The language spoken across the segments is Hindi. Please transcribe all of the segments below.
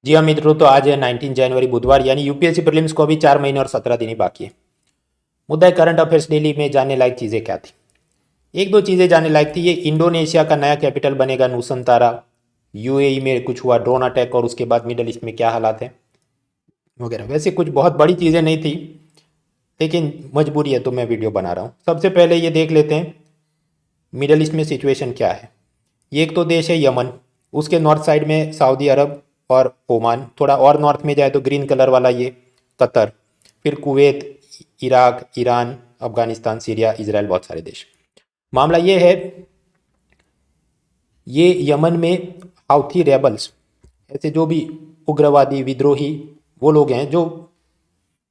जी हाँ मित्रों, तो आज है 19 जनवरी बुधवार, यानी यूपीएससी प्रीलिम्स को अभी 4 महीने और 17 दिन ही बाकी है। मुद्दा है करंट अफेयर्स डेली में जानने लायक चीज़ें क्या थी। एक दो चीज़ें जानने लायक थी। ये इंडोनेशिया का नया कैपिटल बनेगा नुसंतारा। यूएई में कुछ हुआ ड्रोन अटैक, और उसके बाद मिडल ईस्ट में क्या हालात है वगैरह। वैसे कुछ बहुत बड़ी चीज़ें नहीं थी, लेकिन मजबूरी है तो मैं वीडियो बना रहा हूँ। सबसे पहले ये देख लेते हैं मिडल ईस्ट में सिचुएशन क्या है। ये एक तो देश है यमन, उसके नॉर्थ साइड में सऊदी अरब और ओमान, थोड़ा और नॉर्थ में जाए तो ग्रीन कलर वाला ये कतर, फिर Kuwait, Iraq, Iran, Afghanistan, Syria, Israel, बहुत सारे देश। मामला ये है, ये यमन में हाउथी रेबल्स, ऐसे जो भी उग्रवादी विद्रोही वो लोग हैं जो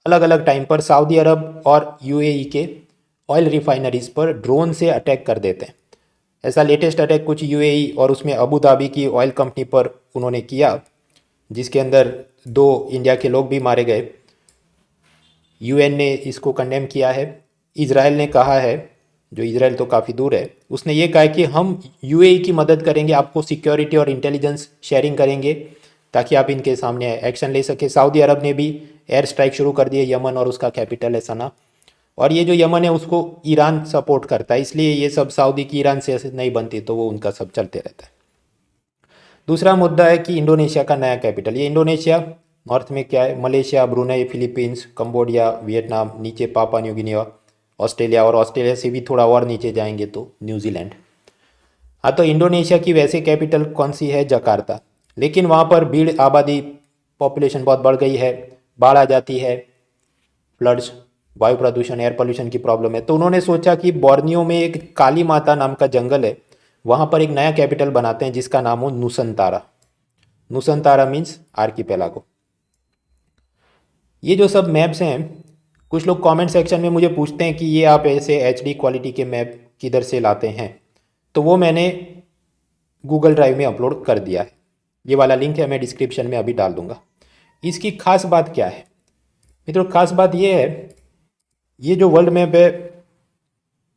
अलग अलग टाइम पर सऊदी अरब और यूएई के ऑयल रिफाइनरीज पर ड्रोन से अटैक कर देते हैं। ऐसा लेटेस्ट अटैक कुछ यूएई और उसमें अबू धाबी की ऑयल कंपनी पर उन्होंने किया, जिसके अंदर 2 इंडिया के लोग भी मारे गए। यूएन ने इसको कंडेम किया है। इजराइल ने कहा है, जो इजराइल तो काफ़ी दूर है, उसने ये कहा है कि हम यूएई की मदद करेंगे, आपको सिक्योरिटी और इंटेलिजेंस शेयरिंग करेंगे ताकि आप इनके सामने एक्शन ले सके। सऊदी अरब ने भी एयर स्ट्राइक शुरू कर दी है यमन और उसका कैपिटल है सना। और ये जो यमन है उसको ईरान सपोर्ट करता है, इसलिए ये सब सऊदी की ईरान से नहीं बनती, तो वो उनका सब चलते रहता है। दूसरा मुद्दा है कि इंडोनेशिया का नया कैपिटल। ये इंडोनेशिया नॉर्थ में क्या है, Malaysia, Brunei, Philippines, Cambodia, Vietnam, नीचे पापा न्यू गिनी, ऑस्ट्रेलिया, और ऑस्ट्रेलिया से भी थोड़ा और नीचे जाएंगे तो न्यूजीलैंड। हाँ, तो इंडोनेशिया की वैसे कैपिटल कौन सी है, जकार्ता, लेकिन वहाँ पर भीड़ आबादी पॉपुलेशन बहुत बढ़ गई है, बाढ़ आ जाती है, फ्लड्स, वायु प्रदूषण, एयर पोल्यूशन की प्रॉब्लम है। तो उन्होंने सोचा कि बोर्नियो में एक काली माता नाम का जंगल है, वहाँ पर एक नया कैपिटल बनाते हैं जिसका नाम हो नुसंतारा। Nusantara means archipelago. ये जो सब मैप्स हैं, कुछ लोग कमेंट सेक्शन में मुझे पूछते हैं कि ये आप ऐसे एचडी क्वालिटी के मैप किधर से लाते हैं, तो वो मैंने गूगल ड्राइव में अपलोड कर दिया है। ये वाला लिंक है, मैं डिस्क्रिप्शन में अभी डाल दूंगा। इसकी खास बात क्या है मित्रों, खास बात ये है, ये जो वर्ल्ड मैप है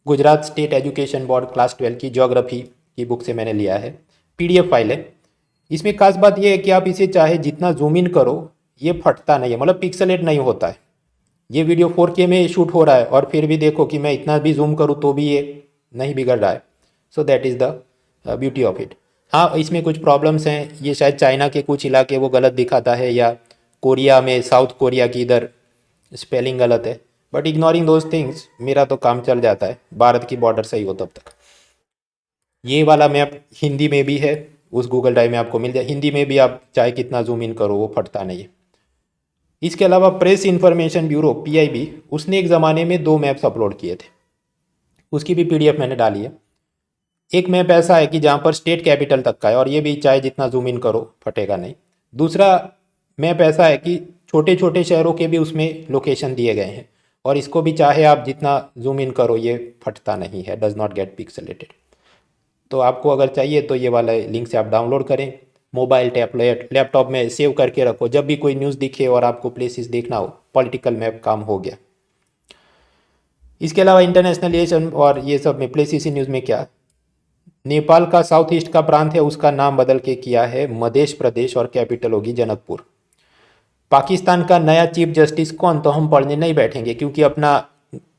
Gujarat state education board class 12 की ज्योग्राफी की बुक से मैंने लिया है, पीडीएफ फाइल है। इसमें खास बात यह है कि आप इसे चाहे जितना जूम इन करो ये फटता नहीं है, मतलब पिक्सलेट नहीं होता है। ये वीडियो 4K में शूट हो रहा है और फिर भी देखो कि मैं इतना भी जूम करूँ तो भी ये नहीं बिगड़ रहा है। So that is the beauty of it. हाँ, इसमें कुछ प्रॉब्लम्स हैं, ये शायद चाइना के कुछ इलाके वो गलत दिखाता है, या कोरिया में साउथ कोरिया की इधर स्पेलिंग गलत है, बट इग्नोरिंग दोज थिंग्स मेरा तो काम चल जाता है, भारत की बॉर्डर सही हो तब तक। ये वाला मैप हिंदी में भी है, उस गूगल ड्राइव में आपको मिल जाए, हिंदी में भी आप चाहे कितना जूम इन करो वो फटता नहीं है। इसके अलावा प्रेस इन्फॉर्मेशन ब्यूरो पीआईबी, उसने एक ज़माने में 2 मैप्स अपलोड किए थे, उसकी भी पीडीएफ मैंने डाली है। एक मैप ऐसा है कि जहाँ पर स्टेट कैपिटल तक का है और ये भी चाहे जितना जूम इन करो फटेगा नहीं। दूसरा मैप ऐसा है कि छोटे छोटे शहरों के भी उसमें लोकेशन दिए गए हैं, और इसको भी चाहे आप जितना जूम इन करो ये फटता नहीं है, डज नॉट गेट पिक्सेलेटेड। तो आपको अगर चाहिए तो ये वाला लिंक से आप डाउनलोड करें, मोबाइल, टैबलेट, लैपटॉप में सेव करके रखो, जब भी कोई न्यूज़ दिखे और आपको प्लेसेस देखना हो, पॉलिटिकल मैप काम हो गया। इसके अलावा इंटरनेशनल रिलेशन और ये सब में प्लेसेस न्यूज़ में क्या, नेपाल का साउथ ईस्ट का प्रांत है, उसका नाम बदल के किया है मध्य प्रदेश और कैपिटल होगी जनकपुर। पाकिस्तान का नया चीफ जस्टिस कौन, तो हम पढ़ने नहीं बैठेंगे क्योंकि अपना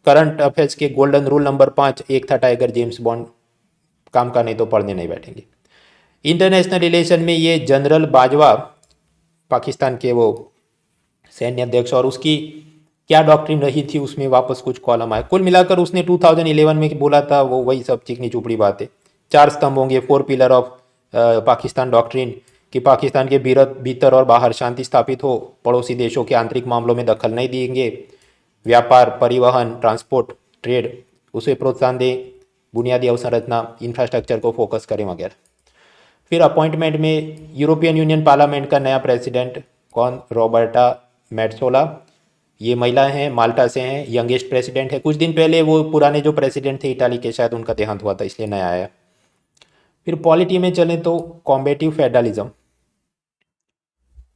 करंट अफेयर्स के गोल्डन रूल नंबर 5 एक था टाइगर जेम्स बॉन्ड, काम का नहीं तो पढ़ने नहीं बैठेंगे। इंटरनेशनल रिलेशन में ये जनरल बाजवा, पाकिस्तान के वो सैन्य अध्यक्ष, और उसकी क्या डॉक्ट्रिन रही थी उसमें वापस कुछ कॉलम आए। कुल मिलाकर उसने 2011 में बोला था वो वही सब चिकनी चुपड़ी बातें। 4 स्तंभ होंगे, 4 पिलर ऑफ पाकिस्तान डॉक्ट्रिन, कि पाकिस्तान के भीतर और बाहर शांति स्थापित हो, पड़ोसी देशों के आंतरिक मामलों में दखल नहीं देंगे, व्यापार, परिवहन, ट्रांसपोर्ट, ट्रेड उसे प्रोत्साहन दें, बुनियादी अवसंरचना, इंफ्रास्ट्रक्चर को फोकस करें वगैरह। फिर अपॉइंटमेंट में यूरोपियन यूनियन पार्लियामेंट का नया प्रेसिडेंट कौन, रॉबर्टा मेट्सोला, ये महिला हैं, माल्टा से हैं, यंगेस्ट प्रेसिडेंट है। कुछ दिन पहले वो पुराने जो प्रेसिडेंट थे इटाली के, शायद उनका देहांत हुआ था इसलिए नया आया। फिर पॉलिटी में चलें तो कॉम्बेटिव फेडरलिज्म,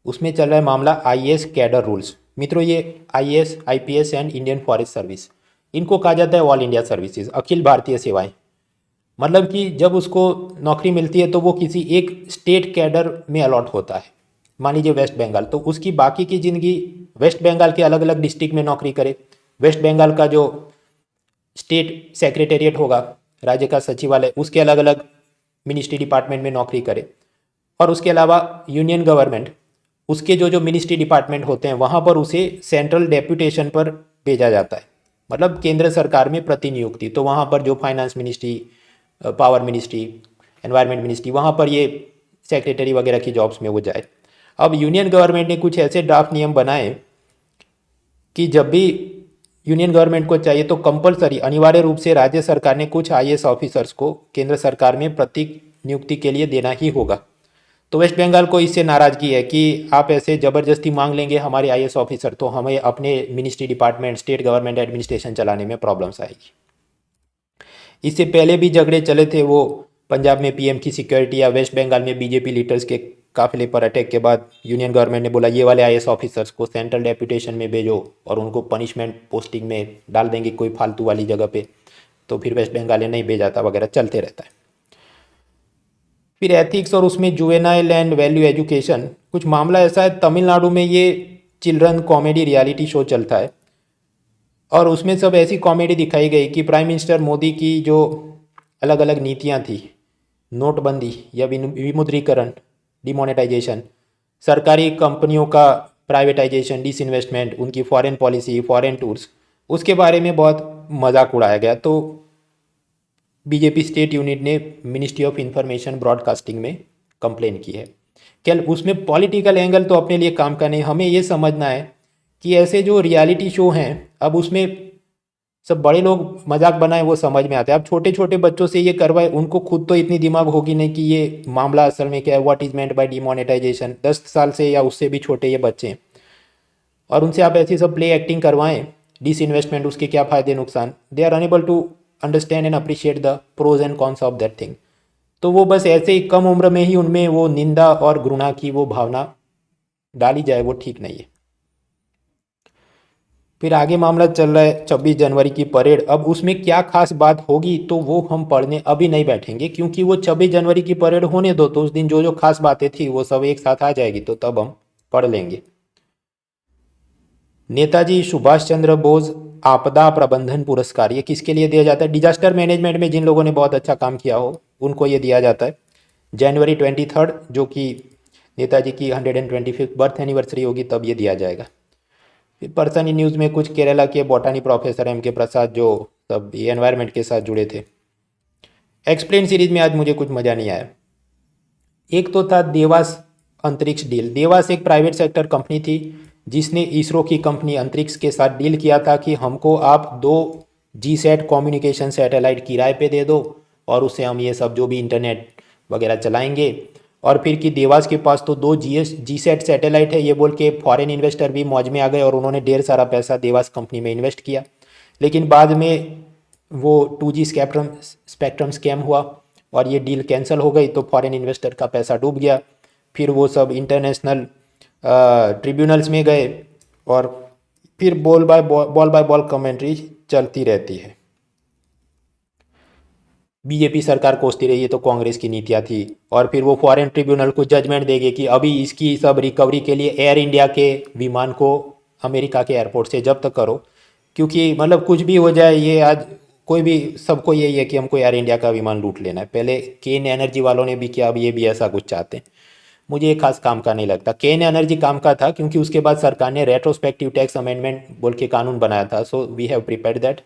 उसमें चल रहा है मामला आईएएस कैडर रूल्स। मित्रों, ये IAS, IPS and Indian forest service, इनको कहा जाता है all India services, Akhil Bharatiya सेवाएं। मतलब कि जब उसको नौकरी मिलती है तो वो किसी एक स्टेट कैडर में अलॉट होता है, मान लीजिए वेस्ट बंगाल, तो उसकी बाकी की ज़िंदगी वेस्ट बंगाल के अलग अलग डिस्ट्रिक्ट में नौकरी करे, वेस्ट बंगाल का जो स्टेट सेक्रेटेरिएट होगा, राज्य का सचिवालय, उसके अलग अलग मिनिस्ट्री डिपार्टमेंट में नौकरी करे, और उसके अलावा यूनियन गवर्नमेंट उसके जो जो मिनिस्ट्री डिपार्टमेंट होते हैं वहाँ पर उसे सेंट्रल डेप्यूटेशन पर भेजा जाता है, मतलब केंद्र सरकार में प्रतिनियुक्ति। तो वहाँ पर जो finance ministry, power ministry, environment ministry, वहाँ पर ये सेक्रेटरी वगैरह की जॉब्स में वो जाए। अब यूनियन गवर्नमेंट ने कुछ ऐसे ड्राफ्ट नियम बनाए कि जब भी यूनियन गवर्नमेंट को चाहिए तो कंपलसरी अनिवार्य रूप से राज्य सरकार ने कुछ आईएएस ऑफिसर्स को केंद्र सरकार में प्रतीक नियुक्ति के लिए देना ही होगा। तो वेस्ट बंगाल को इससे नाराज़गी है कि आप ऐसे ज़बरदस्ती मांग लेंगे हमारे आईएएस ऑफिसर, तो हमें अपने ministry department, state government administration चलाने में प्रॉब्लम्स आएगी। इससे पहले भी झगड़े चले थे, वो पंजाब में पीएम की सिक्योरिटी या वेस्ट बंगाल में बीजेपी लीडर्स के काफिले पर अटैक के बाद यूनियन गवर्नमेंट ने बोला ये वाले आईएएस ऑफिसर्स को सेंट्रल डेप्यूटेशन में भेजो और उनको पनिशमेंट पोस्टिंग में डाल देंगे कोई फालतू वाली जगह पे, तो फिर वेस्ट बंगाल ने नहीं भेजा था वगैरह, चलते रहता है। फिर एथिक्स और उसमें जुवेनाइल एंड वैल्यू एजुकेशन, कुछ मामला ऐसा है तमिलनाडु में ये चिल्ड्रन कॉमेडी रियलिटी शो चलता है और उसमें सब ऐसी कॉमेडी दिखाई गई कि प्राइम मिनिस्टर मोदी की जो अलग अलग नीतियां थी, नोटबंदी या विमुद्रीकरण, डिमोनेटाइजेशन, सरकारी कंपनियों का प्राइवेटाइजेशन, डिसइन्वेस्टमेंट, उनकी फॉरेन पॉलिसी, फॉरेन टूर्स, उसके बारे में बहुत मजाक उड़ाया गया। तो बीजेपी स्टेट यूनिट ने मिनिस्ट्री ऑफ इंफॉर्मेशन ब्रॉडकास्टिंग में कंप्लेन की है। क्या उसमें पॉलिटिकल एंगल तो अपने लिए काम का नहीं, हमें ये समझना है कि ऐसे जो रियलिटी शो हैं अब उसमें सब बड़े लोग मजाक बनाए वो समझ में आता है, अब छोटे छोटे बच्चों से ये करवाए, उनको खुद तो इतनी दिमाग होगी नहीं कि ये मामला असल में क्या है, what is meant by demonetisation. 10 साल से या उससे भी छोटे ये बच्चे हैं और उनसे आप ऐसी सब प्ले एक्टिंग करवाएं, डिसइन्वेस्टमेंट, उसके क्या फ़ायदे नुकसान, they are unable to understand and appreciate the pros and cons of that thing. तो वो बस ऐसे ही कम उम्र में ही उनमें वो निंदा और घृणा की वो भावना डाली जाए, वो ठीक नहीं है। फिर आगे मामला चल रहा है 26 जनवरी की परेड। अब उसमें क्या खास बात होगी तो वो हम पढ़ने अभी नहीं बैठेंगे, क्योंकि वो 26 जनवरी की परेड होने दो, तो उस दिन जो जो खास बातें थी वो सब एक साथ आ जाएगी, तो तब हम पढ़ लेंगे। नेताजी सुभाष चंद्र बोस आपदा प्रबंधन पुरस्कार, ये किसके लिए दिया जाता है? डिजास्टर मैनेजमेंट में जिन लोगों ने बहुत अच्छा काम किया हो उनको ये दिया जाता है। जनवरी 23 जो कि नेताजी की 125th बर्थ एनिवर्सरी होगी तब ये दिया जाएगा। फिर पर्सन इन न्यूज़ में कुछ केरला के बॉटनी प्रोफेसर एम के प्रसाद जो सब ये एनवायरनमेंट के साथ जुड़े थे। एक्सप्लेन सीरीज में आज मुझे कुछ मज़ा नहीं आया। एक तो था देवास अंतरिक्ष डील। देवास एक प्राइवेट सेक्टर कंपनी थी जिसने इसरो की कंपनी अंतरिक्ष के साथ डील किया था कि हमको आप 2 जीसैट कम्युनिकेशन सैटेलाइट किराए पे दे दो और उससे हम ये सब जो भी इंटरनेट वगैरह चलाएंगे। और फिर कि देवास के पास तो 2 जीसैट सैटेलाइट है, ये बोल के फॉरेन इन्वेस्टर भी मौज में आ गए और उन्होंने ढेर सारा पैसा देवास कंपनी में इन्वेस्ट किया। लेकिन बाद में वो 2G स्पेक्ट्रम स्कैम हुआ और ये डील कैंसिल हो गई, तो फॉरेन इन्वेस्टर का पैसा डूब गया। फिर वो सब इंटरनेशनल ट्रिब्यूनल्स में गए और फिर बॉल बाय बॉल कमेंट्री चलती रहती है। बीजेपी सरकार कोसती रही है तो कांग्रेस की नीतियाँ थी, और फिर वो फॉरेन ट्रिब्यूनल को जजमेंट देगी कि अभी इसकी सब रिकवरी के लिए एयर इंडिया के विमान को अमेरिका के एयरपोर्ट से जब्त करो, क्योंकि मतलब कुछ भी हो जाए ये आज कोई भी, सबको यही है कि हमको एयर इंडिया का विमान लूट लेना है। पहले केन एनर्जी वालों ने भी किया, अब ये भी ऐसा कुछ चाहते हैं। मुझे ये खास काम का नहीं लगता। केन एनर्जी काम का था क्योंकि उसके बाद सरकार ने रेट्रोस्पेक्टिव टैक्स अमेंडमेंट बोल के कानून बनाया था, so we have prepared that.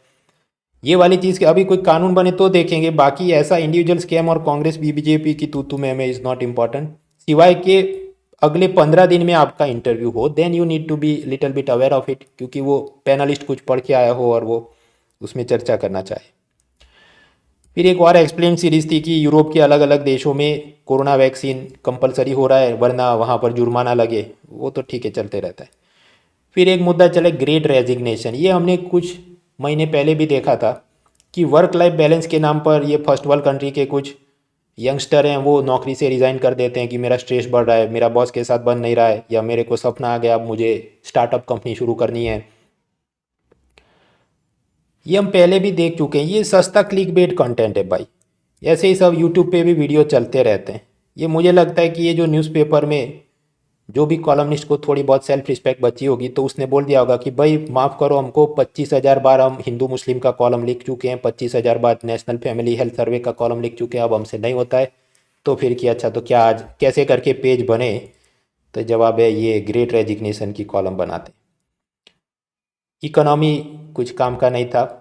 ये वाली चीज़ के अभी कोई कानून बने तो देखेंगे, बाकी ऐसा इंडिविजुअल स्कैम और कांग्रेस बीजेपी की तू में हमें इज़ नॉट इम्पॉर्टेंट, सिवाय के अगले 15 दिन में आपका इंटरव्यू हो, then you need to be little bit aware of it, क्योंकि वो पैनलिस्ट कुछ पढ़ के आया हो और वो उसमें चर्चा करना चाहे। फिर एक और एक्सप्लेन सीरीज थी कि यूरोप के अलग अलग देशों में कोरोना वैक्सीन कंपलसरी हो रहा है वरना वहाँ पर जुर्माना लगे, वो तो ठीक है चलते रहता है। फिर एक मुद्दा चले ग्रेट रेजिग्नेशन। ये हमने कुछ महीने पहले भी देखा था कि वर्क लाइफ बैलेंस के नाम पर ये फर्स्ट वर्ल्ड कंट्री के कुछ यंगस्टर हैं वो नौकरी से रिज़ाइन कर देते हैं कि मेरा स्ट्रेस बढ़ रहा है, मेरा बॉस के साथ बन नहीं रहा है, या मेरे को सपना आ गया अब मुझे स्टार्टअप कंपनी शुरू करनी है। ये हम पहले भी देख चुके हैं, ये सस्ता क्लिक बेट कंटेंट है भाई। ऐसे ही सब यूट्यूब पे भी वीडियो चलते रहते हैं। ये मुझे लगता है कि ये जो न्यूज़पेपर में जो भी कॉलमनिस्ट को थोड़ी बहुत सेल्फ रिस्पेक्ट बची होगी तो उसने बोल दिया होगा कि भाई माफ़ करो हमको, 25,000 बार हम हिंदू मुस्लिम का कॉलम लिख चुके हैं, 25,000 बार नेशनल फैमिली हेल्थ सर्वे का कॉलम लिख चुके हैं, अब हमसे नहीं होता है। तो फिर कि अच्छा तो क्या आज कैसे करके पेज बने? तो जवाब है ये ग्रेट रेजिग्नेशन की कॉलम बनाते। इकोनॉमी कुछ काम का नहीं था।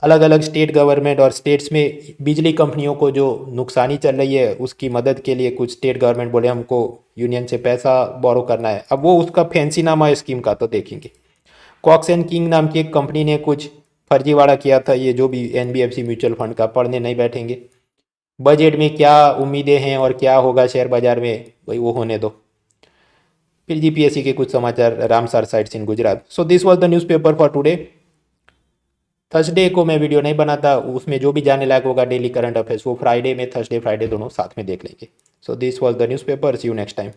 अलग अलग स्टेट गवर्नमेंट और स्टेट्स में बिजली कंपनियों को जो नुकसानी चल रही है उसकी मदद के लिए कुछ स्टेट गवर्नमेंट बोले हमको यूनियन से पैसा बोरो करना है। अब वो उसका फैंसी नामा है स्कीम का, तो देखेंगे। कॉक्स एंड किंग नाम की एक कंपनी ने कुछ फर्जीवाड़ा किया था। ये जो भी एनबीएफसी म्यूचुअल फंड का, पढ़ने नहीं बैठेंगे। बजट में क्या उम्मीदें हैं और क्या होगा शेयर बाजार में, भाई वो होने दो। फिर जीपीएससी के कुछ समाचार, Ramsar sites in Gujarat. So this was the news paper for today. Thursday को मैं वीडियो नहीं बनाता, उसमें जो भी जाने लायक होगा डेली करंट अफेयर्स वो फ्राइडे में, थर्सडे फ्राइडे दोनों साथ में देख लेंगे। So this was the newspaper. See you next time.